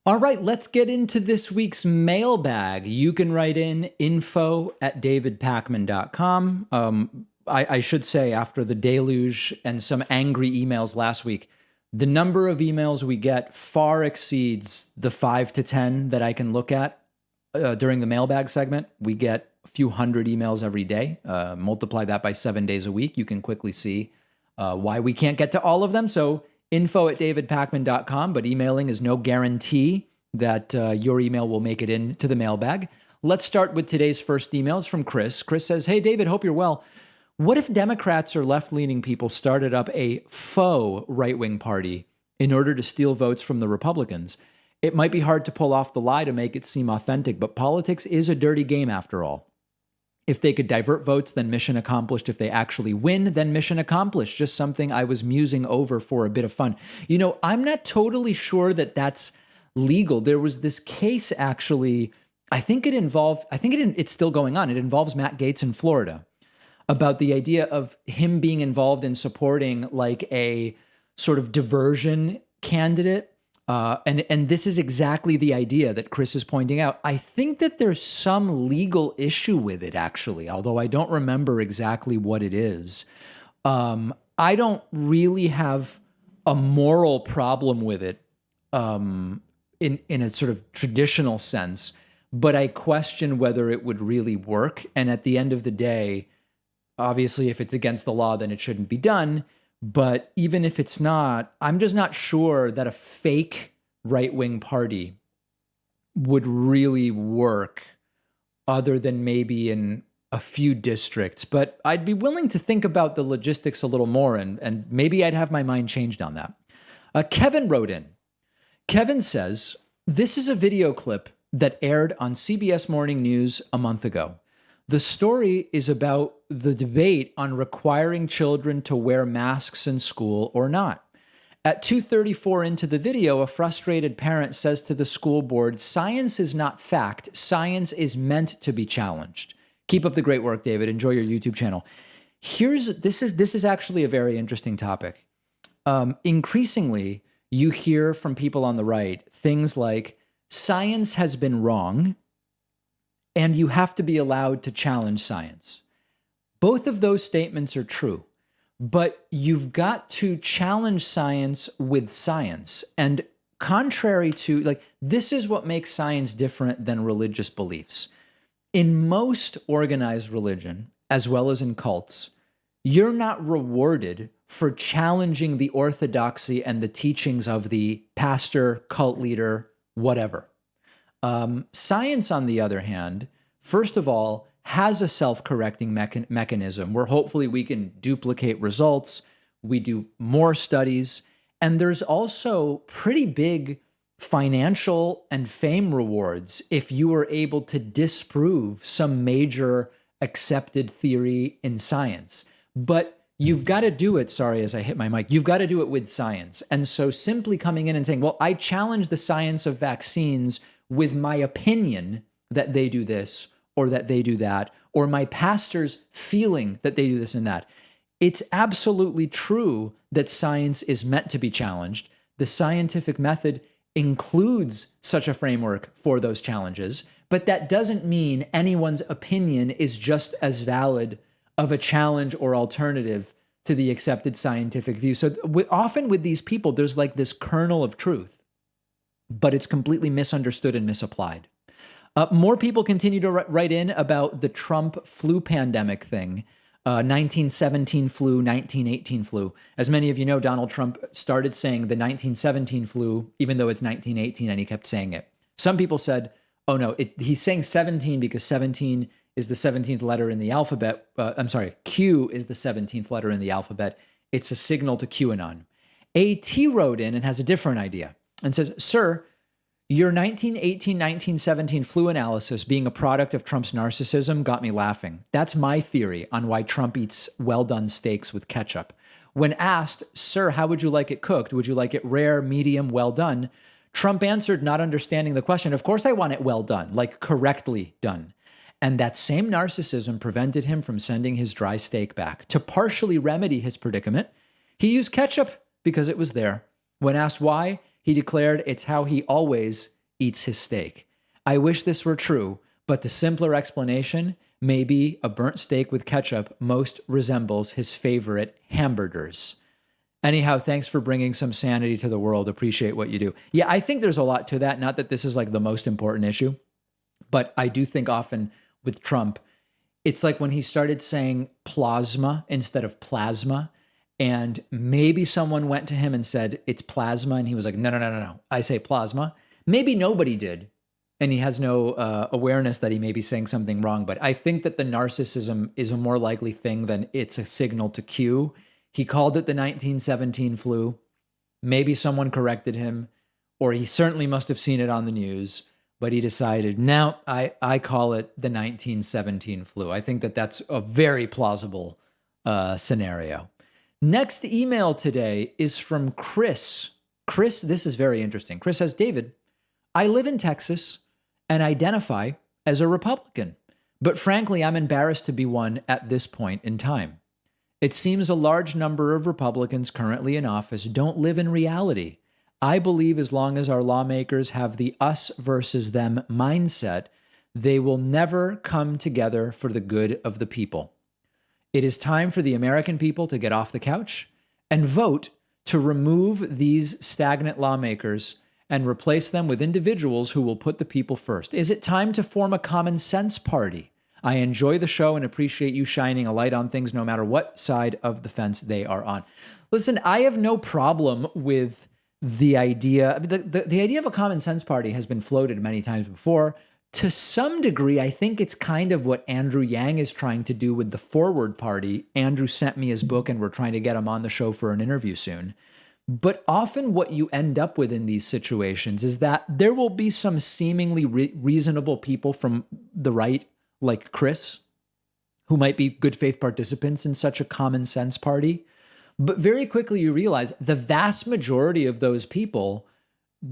All right, let's get into this week's mailbag. You can write in info@davidpakman.com. I should say, after the deluge and some angry emails last week, the number of emails we get far exceeds the 5 to 10 that I can look at during the mailbag segment. We get a few hundred emails every day. Multiply that by 7 days a week. You can quickly see why we can't get to all of them. So info@davidpakman.com, but emailing is no guarantee that your email will make it into the mailbag. Let's start with today's first email. It's from Chris. Chris says, "Hey, David, hope you're well. What if Democrats or left-leaning people started up a faux right-wing party in order to steal votes from the Republicans? It might be hard to pull off the lie to make it seem authentic, but politics is a dirty game after all. If they could divert votes, then mission accomplished. If they actually win, then mission accomplished." Just something I was musing over for a bit of fun. You know, I'm not totally sure that that's legal. There was this case, actually, it's still going on. It involves Matt Gaetz in Florida, about the idea of him being involved in supporting like a sort of diversion candidate. And this is exactly the idea that Chris is pointing out. I think that there's some legal issue with it, actually, although I don't remember exactly what it is. I don't really have a moral problem with it in a sort of traditional sense, but I question whether it would really work. And at the end of the day, obviously, if it's against the law, then it shouldn't be done. But even if it's not, I'm just not sure that a fake right-wing party would really work other than maybe in a few districts. But I'd be willing to think about the logistics a little more, and maybe I'd have my mind changed on that. Kevin wrote in. Kevin says, "This is a video clip that aired on CBS Morning News a month ago. The story is about the debate on requiring children to wear masks in school or not. At 2:34 into the video, a frustrated parent says to the school board, 'Science is not fact. Science is meant to be challenged.' Keep up the great work, David. Enjoy your YouTube channel." This is actually a very interesting topic. Increasingly, you hear from people on the right things like, "Science has been wrong, and you have to be allowed to challenge science." Both of those statements are true, but you've got to challenge science with science. And contrary to, this is what makes science different than religious beliefs. In most organized religion, as well as in cults, you're not rewarded for challenging the orthodoxy and the teachings of the pastor, cult leader, whatever. Science, on the other hand, first of all, has a self-correcting mechanism where hopefully we can duplicate results. We do more studies. And there's also pretty big financial and fame rewards if you are able to disprove some major accepted theory in science. But you've got to do it, sorry, as I hit my mic, you've got to do it with science. And so simply coming in and saying, well, I challenge the science of vaccines with my opinion that they do this or that they do that, or my pastor's feeling that they do this and that. It's absolutely true that science is meant to be challenged. The scientific method includes such a framework for those challenges, but that doesn't mean anyone's opinion is just as valid of a challenge or alternative to the accepted scientific view. So often with these people, there's like this kernel of truth, but it's completely misunderstood and misapplied. More people continue to write in about the Trump flu pandemic thing, 1917 flu, 1918 flu. As many of you know, Donald Trump started saying the 1917 flu, even though it's 1918, and he kept saying it. Some people said, oh no, he's saying 17 because 17 is the 17th letter in the alphabet. Q is the 17th letter in the alphabet. It's a signal to QAnon. AT wrote in and has a different idea and says, "Sir, your 1918-1917 flu analysis being a product of Trump's narcissism got me laughing. That's my theory on why Trump eats well-done steaks with ketchup. When asked, 'Sir, how would you like it cooked? Would you like it rare, medium, well done?' Trump answered, not understanding the question, 'Of course I want it well done, like correctly done.' And that same narcissism prevented him from sending his dry steak back. To partially remedy his predicament, he used ketchup because it was there. When asked why, he declared it's how he always eats his steak. I wish this were true, but the simpler explanation may be a burnt steak with ketchup most resembles his favorite hamburgers. Anyhow, thanks for bringing some sanity to the world. Appreciate what you do. Yeah, I think there's a lot to that. Not that this is like the most important issue, but I do think often with Trump, it's like when he started saying plasma instead of plasma, and maybe someone went to him and said, it's plasma. And he was like, no, no, no, no, no. I say plasma. Maybe nobody did. And he has no awareness that he may be saying something wrong. But I think that the narcissism is a more likely thing than it's a signal to cue. He called it the 1917 flu. Maybe someone corrected him, or he certainly must have seen it on the news. But he decided, no, I call it the 1917 flu. I think that that's a very plausible scenario. Next email today is from Chris. Chris, this is very interesting. Chris says, David, I live in Texas and identify as a Republican, but frankly, I'm embarrassed to be one at this point in time. It seems a large number of Republicans currently in office don't live in reality. I believe as long as our lawmakers have the us versus them mindset, they will never come together for the good of the people. It is time for the American people to get off the couch and vote to remove these stagnant lawmakers and replace them with individuals who will put the people first. Is it time to form a common sense party? I enjoy the show and appreciate you shining a light on things no matter what side of the fence they are on. Listen, I have no problem with the idea. The idea of a common sense party has been floated many times before. To some degree, I think it's kind of what Andrew Yang is trying to do with the Forward Party. Andrew sent me his book and we're trying to get him on the show for an interview soon. But often what you end up with in these situations is that there will be some seemingly reasonable people from the right, like Chris, who might be good faith participants in such a common sense party. But very quickly you realize the vast majority of those people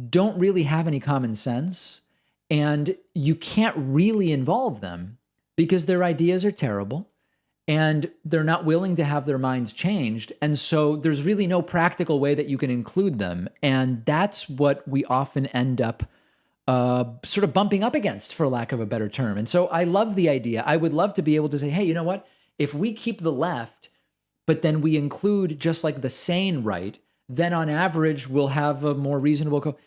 don't really have any common sense. And you can't really involve them because their ideas are terrible and they're not willing to have their minds changed. And so there's really no practical way that you can include them. And that's what we often end up sort of bumping up against, for lack of a better term. And so I love the idea. I would love to be able to say, hey, you know what? If we keep the left, but then we include just like the sane right, then on average, we'll have a more reasonable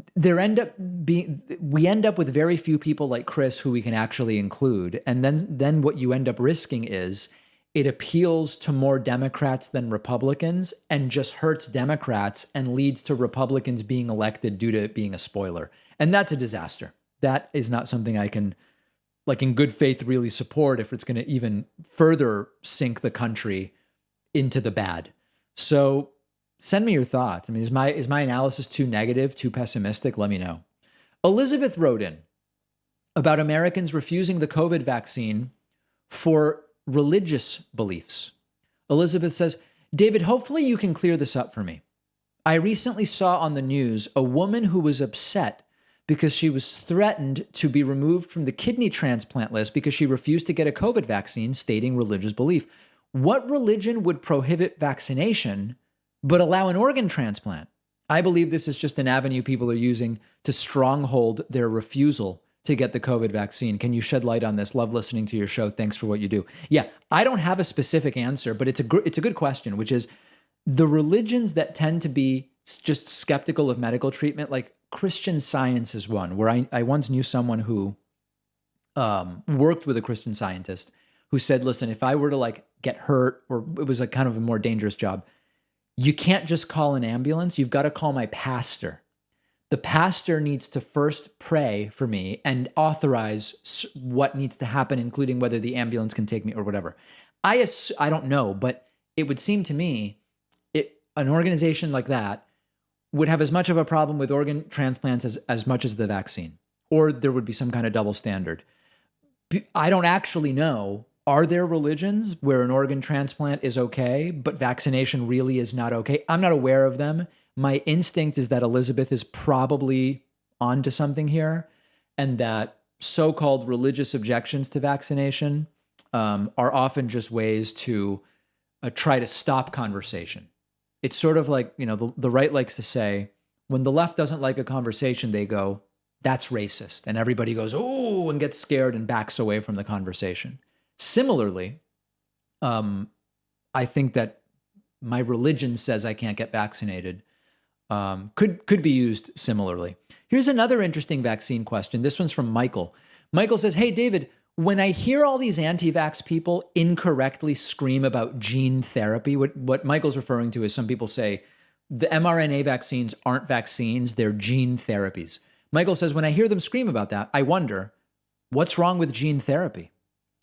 we end up with very few people like Chris who we can actually include. And then what you end up risking is it appeals to more Democrats than Republicans and just hurts Democrats and leads to Republicans being elected due to it being a spoiler. And that's a disaster. That is not something I can, like in good faith, really support if it's going to even further sink the country into the bad. So send me your thoughts. I mean, is my analysis too negative, too pessimistic? Let me know. Elizabeth wrote in about Americans refusing the COVID vaccine for religious beliefs. Elizabeth says, David, hopefully you can clear this up for me. I recently saw on the news a woman who was upset because she was threatened to be removed from the kidney transplant list because she refused to get a COVID vaccine, stating religious belief. What religion would prohibit vaccination but allow an organ transplant? I believe this is just an avenue people are using to stronghold their refusal to get the COVID vaccine. Can you shed light on this? Love listening to your show. Thanks for what you do. Yeah, I don't have a specific answer, but it's a good question, which is the religions that tend to be just skeptical of medical treatment, like Christian Science is one, where I once knew someone who worked with a Christian scientist who said, listen, if I were to like get hurt, or it was a kind of a more dangerous job, you can't just call an ambulance. You've got to call my pastor. The pastor needs to first pray for me and authorize what needs to happen, including whether the ambulance can take me or whatever. I don't know, but it would seem to me an organization like that would have as much of a problem with organ transplants as much as the vaccine, or there would be some kind of double standard. I don't actually know. Are there religions where an organ transplant is okay, but vaccination really is not okay? I'm not aware of them. My instinct is that Elizabeth is probably onto something here, and that so-called religious objections to vaccination are often just ways to try to stop conversation. It's sort of like, the right likes to say, when the left doesn't like a conversation, they go, that's racist. And everybody goes, oh, and gets scared and backs away from the conversation. Similarly, I think that my religion says I can't get vaccinated could be used similarly. Here's another interesting vaccine question. This one's from Michael. Michael says, hey, David, when I hear all these anti-vax people incorrectly scream about gene therapy, what Michael's referring to is some people say the mRNA vaccines aren't vaccines, they're gene therapies. Michael says, when I hear them scream about that, I wonder, what's wrong with gene therapy?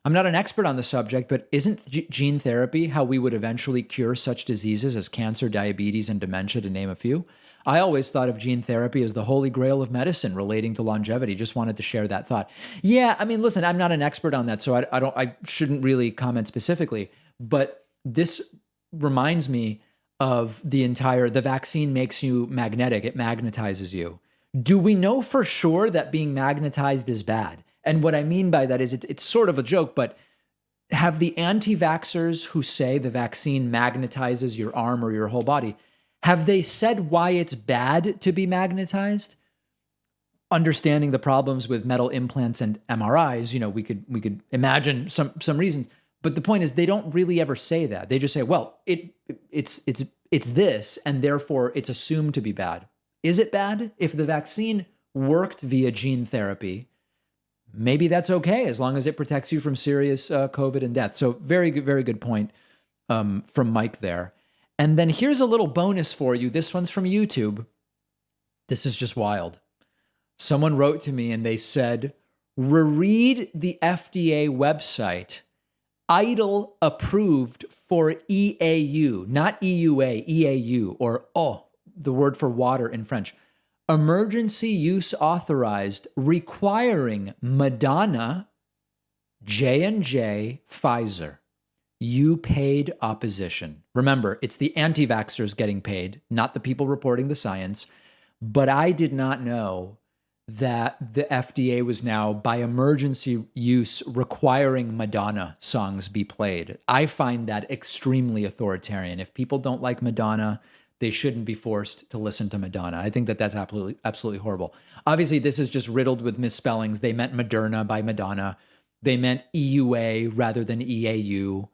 I'm not an expert on the subject, but isn't gene therapy how we would eventually cure such diseases as cancer, diabetes, and dementia, to name a few? I always thought of gene therapy as the holy grail of medicine relating to longevity. Just wanted to share that thought. Yeah, I mean, listen, I'm not an expert on that, so I shouldn't really comment specifically. But this reminds me of the vaccine makes you magnetic. It magnetizes you. Do we know for sure that being magnetized is bad? And what I mean by that is it's sort of a joke, but have the anti-vaxxers who say the vaccine magnetizes your arm or your whole body, have they said why it's bad to be magnetized? Understanding the problems with metal implants and MRIs, we could imagine some reasons. But the point is, they don't really ever say that. They just say, well, it's this, and therefore it's assumed to be bad. Is it bad? If the vaccine worked via gene therapy, maybe that's okay as long as it protects you from serious COVID and death. So very good point from Mike there. And then here's a little bonus for you. This one's from YouTube. This is just wild. Someone wrote to me and they said, Rread the FDA website, idle approved for EAU, not EUA, EAU, or the word for water in French. Emergency use authorized, requiring Madonna, J&J, Pfizer. You paid opposition. Remember, it's the anti-vaxxers getting paid, not the people reporting the science. But I did not know that the FDA was now, by emergency use, requiring Madonna songs be played. I find that extremely authoritarian. If people don't like Madonna, they shouldn't be forced to listen to Madonna. I think that that's absolutely horrible. Obviously, this is just riddled with misspellings. They meant Moderna by Madonna. They meant EUA rather than EAU.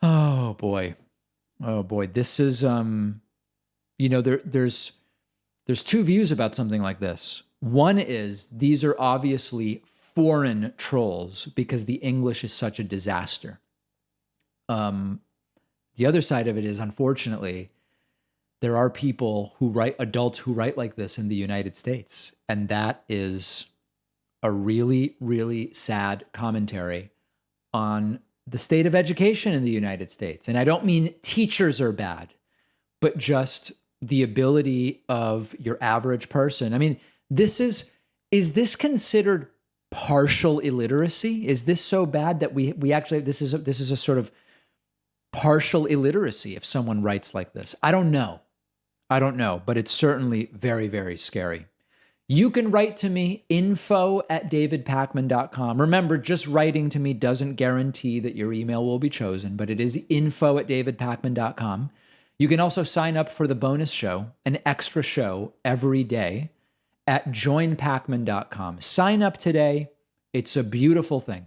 Oh boy. This is, there's two views about something like this. One is these are obviously foreign trolls because the English is such a disaster. The other side of it is, unfortunately, there are people adults who write like this in the United States. And that is a really, really sad commentary on the state of education in the United States. And I don't mean teachers are bad, but just the ability of your average person. I mean, is this considered partial illiteracy? Is this so bad that we actually, this is a sort of partial illiteracy if someone writes like this? I don't know, but it's certainly very, very scary. You can write to me, info@davidpakman.com. Remember, just writing to me doesn't guarantee that your email will be chosen, but it is info@davidpakman.com. You can also sign up for the bonus show, an extra show every day at joinpakman.com. Sign up today. It's a beautiful thing.